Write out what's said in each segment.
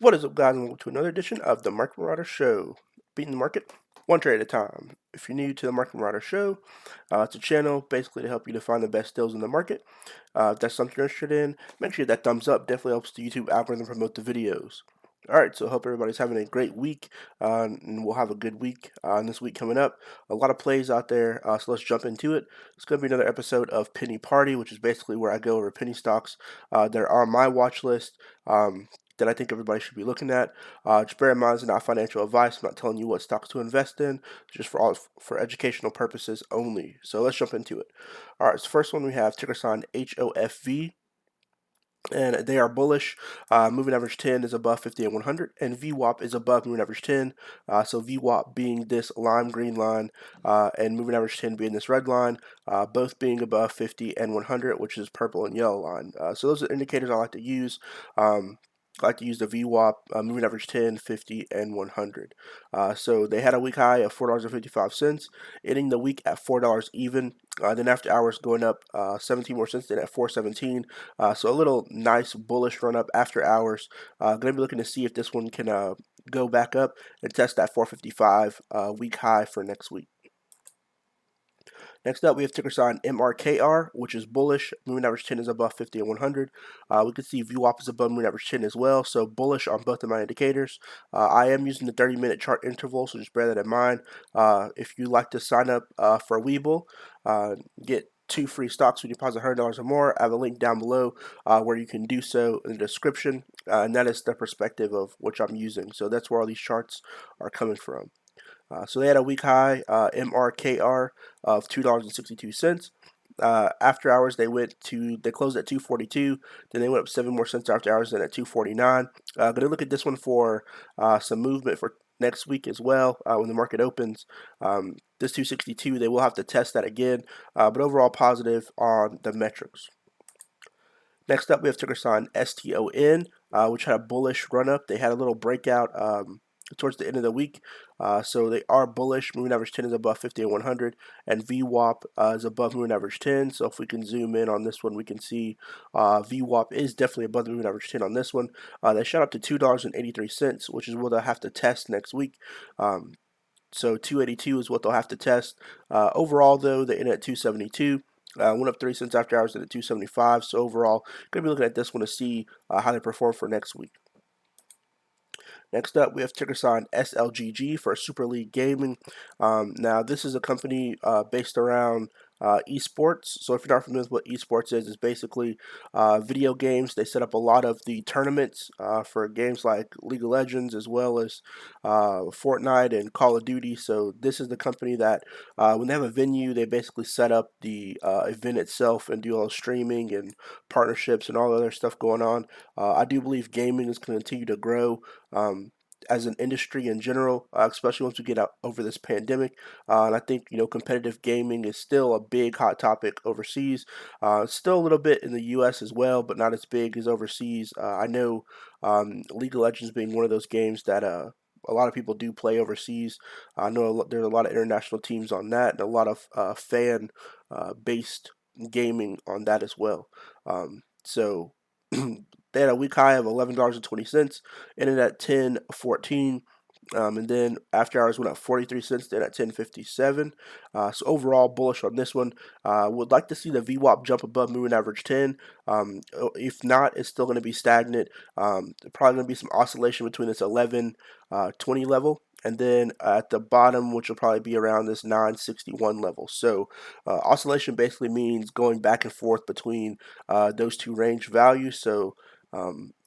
What is up, guys, and welcome to another edition of the Market Marauder Show. Beating the market one trade at a time. If you're new to the Market Marauder Show, it's a channel basically to help you to find the best deals in the market. If that's something you're interested in, make sure that thumbs up. Definitely helps the YouTube algorithm promote the videos. Alright, so I hope everybody's having a great week, and we'll have a good week this week coming up. A lot of plays out there, so let's jump into it. It's going to be another episode of Penny Party, which is basically where I go over penny stocks that are on my watch list. That I think everybody should be looking at. Just bear in mind, it's not financial advice. I'm not telling you what stocks to invest in, just for educational purposes only. So let's jump into it. All right, so first one we have ticker sign HOFV, and they are bullish. Moving average 10 is above 50 and 100, and VWAP is above moving average 10. So VWAP being this lime green line, and moving average 10 being this red line, both being above 50 and 100, which is purple and yellow line. So those are indicators I like to use. I like to use the VWAP, moving average 10, 50, and 100. So they had a week high of $4.55, ending the week at $4 even. Then after hours going up 17 more cents, then at 4.17. So a little nice bullish run up after hours. Going to be looking to see if this one can go back up and test that 455 week high for next week. Next up, we have ticker sign MRKR, which is bullish. Moving average 10 is above 50 and 100. We can see VWAP is above moving average 10 as well, so bullish on both of my indicators. I am using the 30-minute chart interval, so just bear that in mind. If you like to sign up for Webull, get 2 free stocks when you deposit $100 or more. I have a link down below where you can do so in the description, and that is the perspective of which I'm using. So that's where all these charts are coming from. So they had a week high MRKR of $2.62. After hours, they closed at 242. Then they went up 7 more cents after hours, then at 249. Going to look at this one for some movement for next week as well when the market opens. This 262, they will have to test that again, but overall positive on the metrics. Next up, we have ticker sign STON, which had a bullish run up. They had a little breakout towards the end of the week, so they are bullish. Moving average 10 is above 50 and 100, and VWAP is above moving average 10. So if we can zoom in on this one, we can see VWAP is definitely above the moving average 10 on this one. They shot up to $2.83, which is what they'll have to test next week. So 282 is what they'll have to test. Overall, though, they ended at 272. Went up 3 cents after hours at 275. So overall, going to be looking at this one to see how they perform for next week. Next up, we have ticker sign SLGG for Super League Gaming. Now, this is a company based around esports. So if you're not familiar with what esports is, it's basically video games. They set up a lot of the tournaments for games like League of Legends as well as Fortnite and Call of Duty. So this is the company that when they have a venue, they basically set up the event itself and do all the streaming and partnerships and all the other stuff going on. I do believe gaming is going to continue to grow. As an industry in general, especially once we get out over this pandemic. And I think, competitive gaming is still a big hot topic overseas. Still a little bit in the U.S. as well, but not as big as overseas. I know League of Legends being one of those games that a lot of people do play overseas. I know there's a lot of international teams on that and a lot of fan based gaming on that as well. So they had a week high of $11.20, ended at 10.14. And then after hours went up 43 cents, then at 10.57. So overall bullish on this one. Would like to see the VWAP jump above moving average 10. If not, it's still going to be stagnant. Probably going to be some oscillation between this 11.20 level. And then at the bottom, which will probably be around this 961 level. So oscillation basically means going back and forth between those two range values. So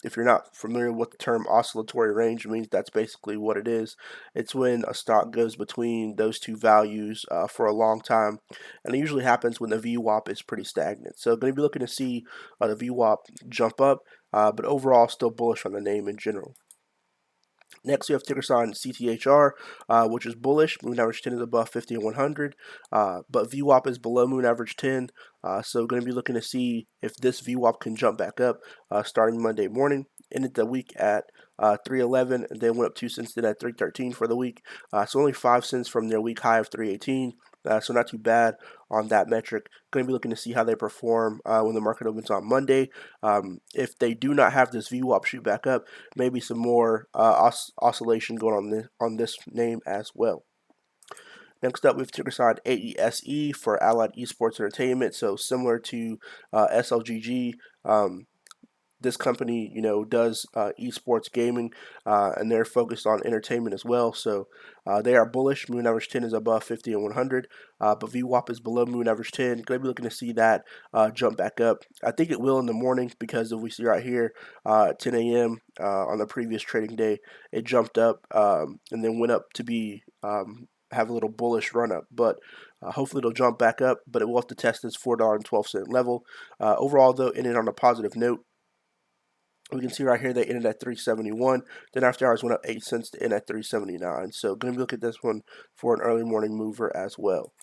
if you're not familiar with the term oscillatory range means, that's basically what it is. It's when a stock goes between those two values for a long time, and it usually happens when the VWAP is pretty stagnant. So going to be looking to see the VWAP jump up, but overall still bullish on the name in general. Next, we have ticker sign CTHR, which is bullish. Moving average 10 is above 50 and 100, but VWAP is below moving average 10. So going to be looking to see if this VWAP can jump back up starting Monday morning. Ended the week at 311, and then went up 2 cents then at 313 for the week. So only 5 cents from their week high of 318. So not too bad on that metric. Going to be looking to see how they perform when the market opens on Monday. If they do not have this VWAP shoot back up, maybe some more oscillation going on this name as well. Next up, we have ticker sign AESE for Allied Esports Entertainment. So similar to SLGG. This company, does esports gaming, and they're focused on entertainment as well. So they are bullish. Moving average 10 is above 50 and 100, but VWAP is below moving average 10. Going to be looking to see that jump back up. I think it will in the morning because if we see right here, 10 a.m. On the previous trading day, it jumped up and then went up to be have a little bullish run up, but hopefully it'll jump back up. But it will have to test this $4.12 level. Overall, though, ended on a positive note. We can see right here they ended at 371. Then after hours went up 8 cents to end at 379. So going to look at this one for an early morning mover as well.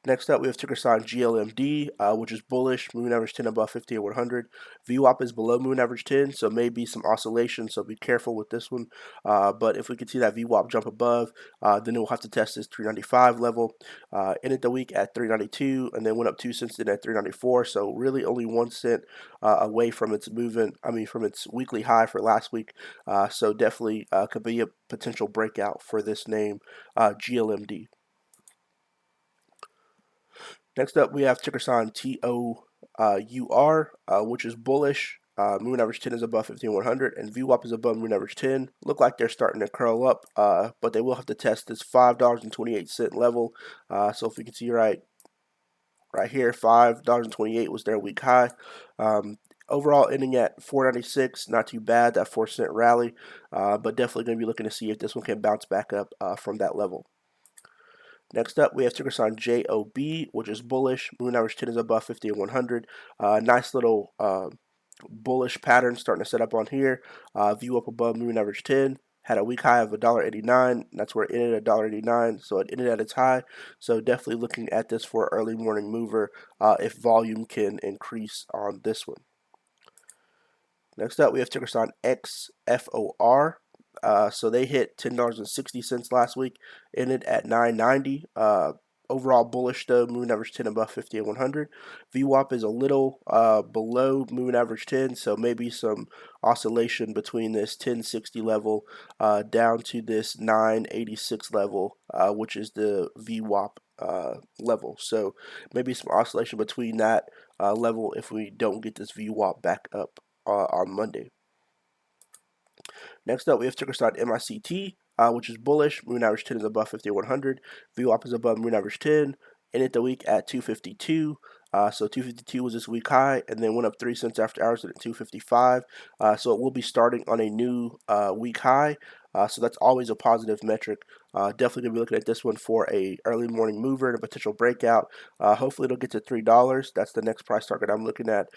Next up, we have ticker sign GLMD, which is bullish, moving average 10 above 50 and 100. VWAP is below moving average 10, so maybe some oscillation, so be careful with this one. But if we can see that VWAP jump above, then we'll have to test this 395 level. Ended the week at 392, and then went up 2 cents in at 394, so really only 1 cent away from its from its weekly high for last week. So definitely could be a potential breakout for this name, GLMD. Next up, we have ticker sign TOUR, which is bullish. Moving average 10 is above 15,100, and VWAP is above moving average 10. Look like they're starting to curl up, but they will have to test this $5.28 level. So if we can see right here, $5.28 was their week high. Overall, ending at $4.96, not too bad. That 4-cent rally, but definitely going to be looking to see if this one can bounce back up from that level. Next up, we have ticker sign JOB, which is bullish. Moving average 10 is above 50 and 100. Nice little bullish pattern starting to set up on here. View up above moving average 10. Had a week high of $1.89. That's where it ended at $1.89. So it ended at its high. So definitely looking at this for early morning mover if volume can increase on this one. Next up, we have ticker sign XFOR. So they hit $10.60 last week, ended at $9.90. Overall bullish though, moving average 10 above 50 and 100. VWAP is a little below moving average 10, so maybe some oscillation between this 1060 level down to this 986 level, which is the VWAP level. So maybe some oscillation between that level if we don't get this VWAP back up on Monday. Next up, we have ticker sign MICT, which is bullish. Moving average 10 is above 50-100. VWAP is above moving average 10. Ended the week at 252. So 252 was this week high, and then went up 3 cents after hours at 255. So it will be starting on a new week high. So that's always a positive metric. Definitely gonna be looking at this one for a early morning mover and a potential breakout. Hopefully it'll get to $3. That's the next price target I'm looking at.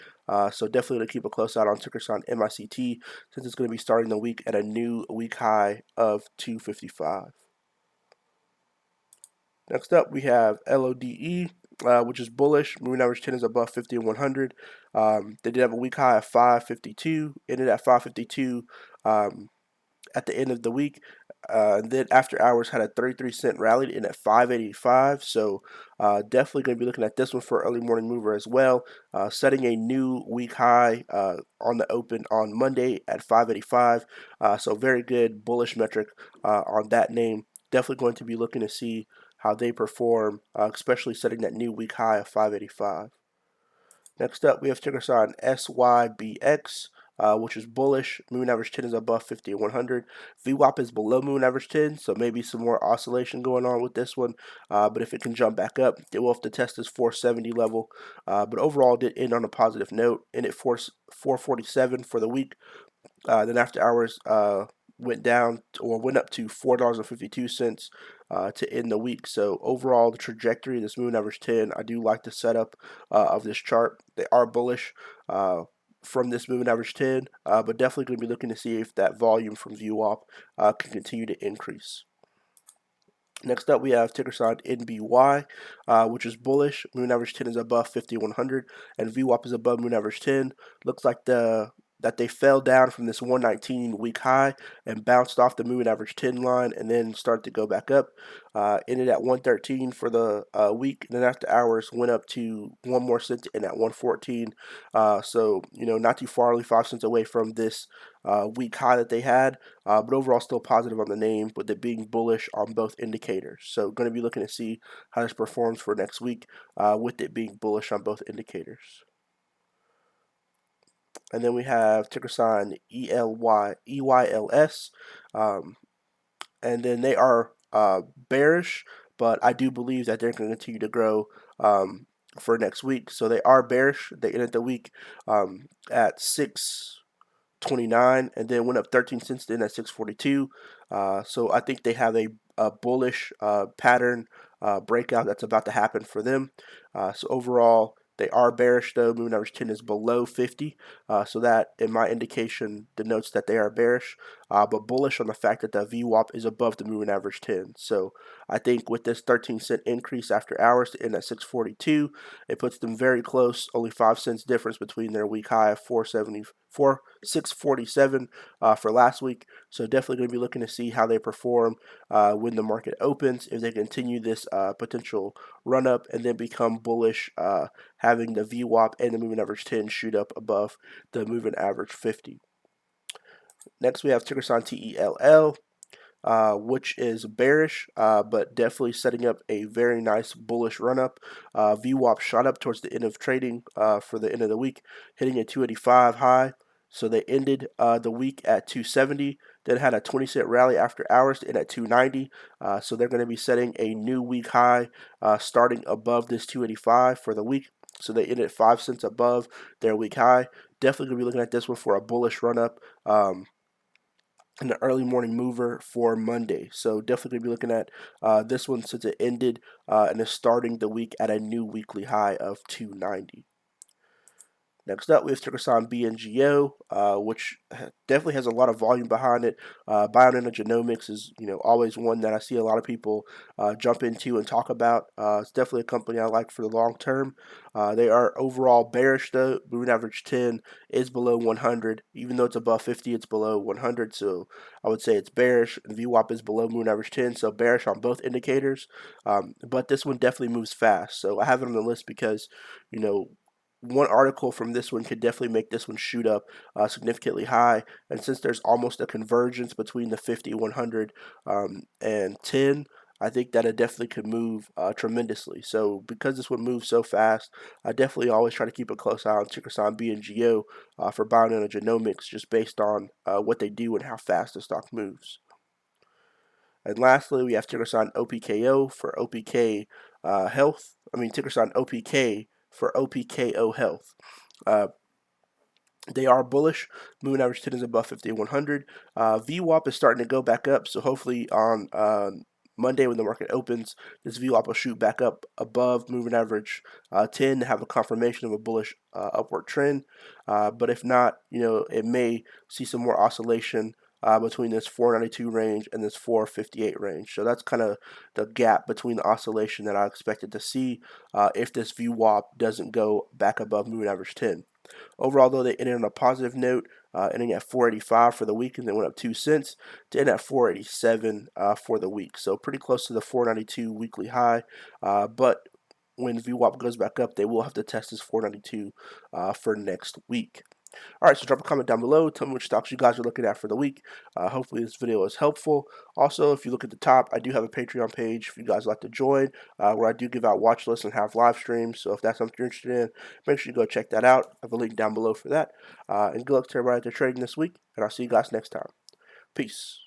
So definitely gonna keep a close eye on ticker sign MICT since it's gonna be starting the week at a new week high of 255. Next up, we have LODE, which is bullish. Moving average 10 is above 50 and 100. They did have a week high of 552, ended at 552 at the end of the week. And then after hours had a 33-cent rally in at 585. So definitely going to be looking at this one for early morning mover as well. Setting a new week high on the open on Monday at 585. So very good bullish metric on that name. Definitely going to be looking to see how they perform, especially setting that new week high of 585. Next up, we have ticker sign SYBX, which is bullish. Moving average 10 is above 50 and 100. VWAP is below moving average 10, so maybe some more oscillation going on with this one. But if it can jump back up, it will have to test this 470 level. But overall, did end on a positive note. Ended 447 for the week. Then after hours, went up to $4.52 to end the week. So overall, the trajectory of this moving average 10, I do like the setup of this chart. They are bullish from this moving average 10, but definitely going to be looking to see if that volume from VWAP can continue to increase. Next up, we have ticker sign NBY, which is bullish. Moving average 10 is above 50-100, and VWAP is above moving average 10. Looks like the that they fell down from this 119 week high and bounced off the moving average 10 line and then started to go back up. Ended at 113 for the week, and then after hours went up to 1 more cent and at 114. So not too far, only 5 cents away from this week high that they had, but overall still positive on the name, with it being bullish on both indicators. So going to be looking to see how this performs for next week, with it being bullish on both indicators. And then we have ticker sign EYLS, and then they are bearish, but I do believe that they're going to continue to grow for next week. So they are bearish. They ended the week at 6.29 and then went up 13 cents then at 6.42. So I think they have a bullish pattern breakout that's about to happen for them. So overall, they are bearish though. Moving average 10 is below 50. So that, in my indication, denotes that they are bearish, but bullish on the fact that the VWAP is above the moving average 10. So I think with this 13-cent increase after hours to end at 6.42, it puts them very close. Only 5 cents difference between their week high of 647 for last week. So definitely going to be looking to see how they perform when the market opens, if they continue this potential run up and then become bullish, having the VWAP and the moving average 10 shoot up above the moving average 50. Next, we have ticker sign TELL, which is bearish, but definitely setting up a very nice bullish run up. VWAP shot up towards the end of trading for the end of the week, hitting a 285 high. So they ended the week at 270, then had a 20-cent rally after hours to end at 290. So they're going to be setting a new week high starting above this 285 for the week. So they ended 5 cents above their week high. Definitely going to be looking at this one for a bullish run up. In the early morning mover for Monday. So definitely going to be looking at this one since it ended and is starting the week at a new weekly high of 290. Next up, we have ticker sign BNGO, which definitely has a lot of volume behind it. Bionano Genomics is, always one that I see a lot of people jump into and talk about. It's definitely a company I like for the long term. They are overall bearish though. Moving average 10 is below 100. Even though it's above 50, it's below 100. So I would say it's bearish. And VWAP is below moving average 10, so bearish on both indicators. But this one definitely moves fast. So I have it on the list because, one article from this one could definitely make this one shoot up significantly high. And since there's almost a convergence between the 50, 100, and 10, I think that it definitely could move tremendously. So because this one moves so fast, I definitely always try to keep a close eye on ticker sign BNGO for Bionano Genomics, just based on what they do and how fast the stock moves. And lastly, we have ticker sign OPKO for OPK Health. Ticker sign OPK for OPKO Health. They are bullish. Moving average 10 is above 50 and 100. VWAP is starting to go back up, so hopefully on Monday when the market opens, this VWAP will shoot back up above moving average 10 to have a confirmation of a bullish upward trend. But if not, it may see some more oscillation between this 492 range and this 458 range. So that's kind of the gap between the oscillation that I expected to see if this VWAP doesn't go back above moving average 10. Overall, though, they ended on a positive note, ending at 485 for the week, and then went up 2 cents to end at 487 for the week. So pretty close to the 492 weekly high, but when VWAP goes back up, they will have to test this 492 for next week. All right, so drop a comment down below. Tell me which stocks you guys are looking at for the week. Hopefully this video is helpful. Also, if you look at the top, I do have a Patreon page if you guys like to join, where I do give out watch lists and have live streams. So if that's something you're interested in, make sure you go check that out. I have a link down below for that. And good luck to everybody out there trading this week, and I'll see you guys next time. Peace.